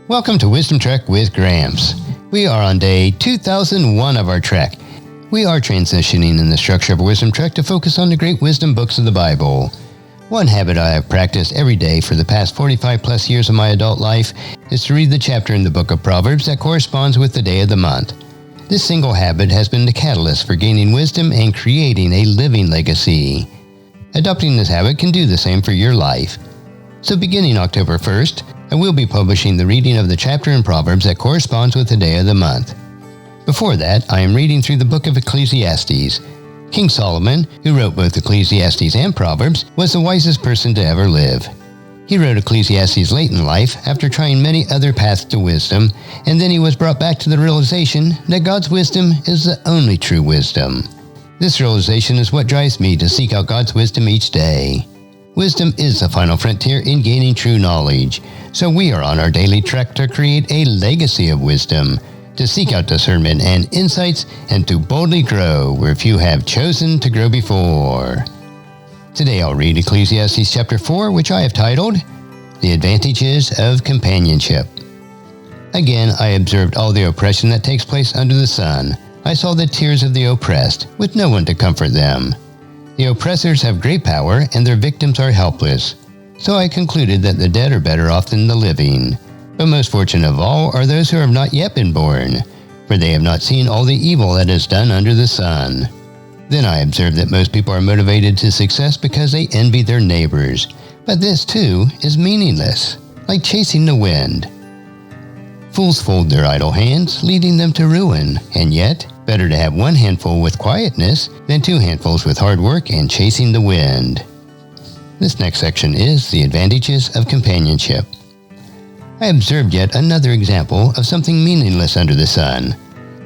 Welcome to Wisdom Trek with Gramps. We are on day 2001 of our trek. We are transitioning in the structure of Wisdom Trek to focus on the great wisdom books of the Bible. One habit I have practiced every day for the past 45 plus years of my adult life is to read the chapter in the book of Proverbs that corresponds with the day of the month. This single habit has been the catalyst for gaining wisdom and creating a living legacy. Adopting this habit can do the same for your life. So beginning October 1st, I will be publishing the reading of the chapter in Proverbs that corresponds with the day of the month. Before that, I am reading through the book of Ecclesiastes. King Solomon, who wrote both Ecclesiastes and Proverbs, was the wisest person to ever live. He wrote Ecclesiastes late in life after trying many other paths to wisdom, and then he was brought back to the realization that God's wisdom is the only true wisdom. This realization is what drives me to seek out God's wisdom each day. Wisdom is the final frontier in gaining true knowledge, so we are on our daily trek to create a legacy of wisdom, to seek out discernment and insights, and to boldly grow where few have chosen to grow before. Today I'll read Ecclesiastes chapter 4, which I have titled, The Advantages of Companionship. Again, I observed all the oppression that takes place under the sun. I saw the tears of the oppressed, with no one to comfort them. The oppressors have great power, and their victims are helpless. So I concluded that the dead are better off than the living. But most fortunate of all are those who have not yet been born, for they have not seen all the evil that is done under the sun. Then I observed that most people are motivated to success because they envy their neighbors. But this, too, is meaningless, like chasing the wind. Fools fold their idle hands, leading them to ruin, and yet, better to have one handful with quietness than two handfuls with hard work and chasing the wind. This next section is the advantages of companionship. I observed yet another example of something meaningless under the sun.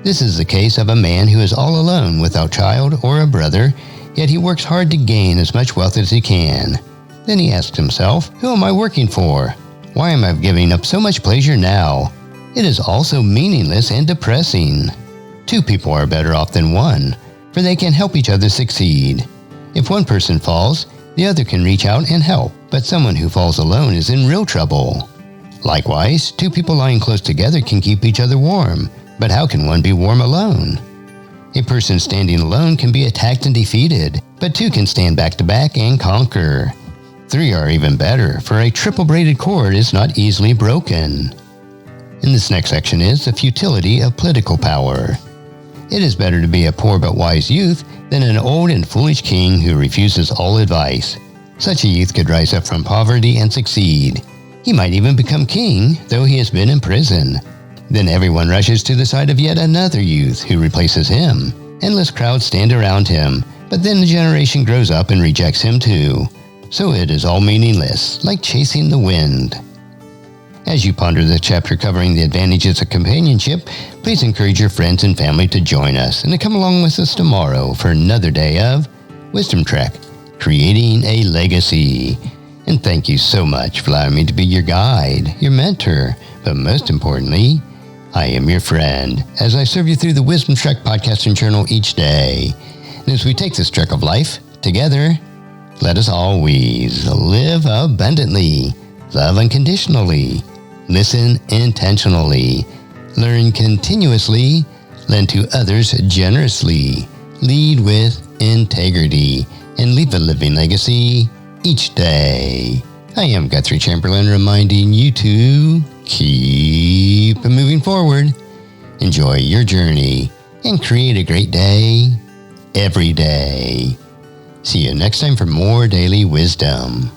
This is the case of a man who is all alone without child or a brother, yet he works hard to gain as much wealth as he can. Then he asks himself, who am I working for? Why am I giving up so much pleasure now? It is also meaningless and depressing. Two people are better off than one, for they can help each other succeed. If one person falls, the other can reach out and help, but someone who falls alone is in real trouble. Likewise, two people lying close together can keep each other warm, but how can one be warm alone? A person standing alone can be attacked and defeated, but two can stand back to back and conquer. Three are even better, for a triple-braided cord is not easily broken. In this next section is the futility of political power. It is better to be a poor but wise youth than an old and foolish king who refuses all advice. Such a youth could rise up from poverty and succeed. He might even become king, though he has been in prison. Then everyone rushes to the side of yet another youth who replaces him. Endless crowds stand around him, but then the generation grows up and rejects him too. So it is all meaningless, like chasing the wind. As you ponder the chapter covering the advantages of companionship, please encourage your friends and family to join us and to come along with us tomorrow for another day of Wisdom Trek, Creating a Legacy. And thank you so much for allowing me to be your guide, your mentor, but most importantly, I am your friend as I serve you through the Wisdom Trek podcast and journal each day. And as we take this trek of life together, let us always live abundantly, love unconditionally, listen intentionally, learn continuously, lend to others generously, lead with integrity, and leave a living legacy each day. I am Guthrie Chamberlain reminding you to keep moving forward, enjoy your journey, and create a great day every day. See you next time for more daily wisdom.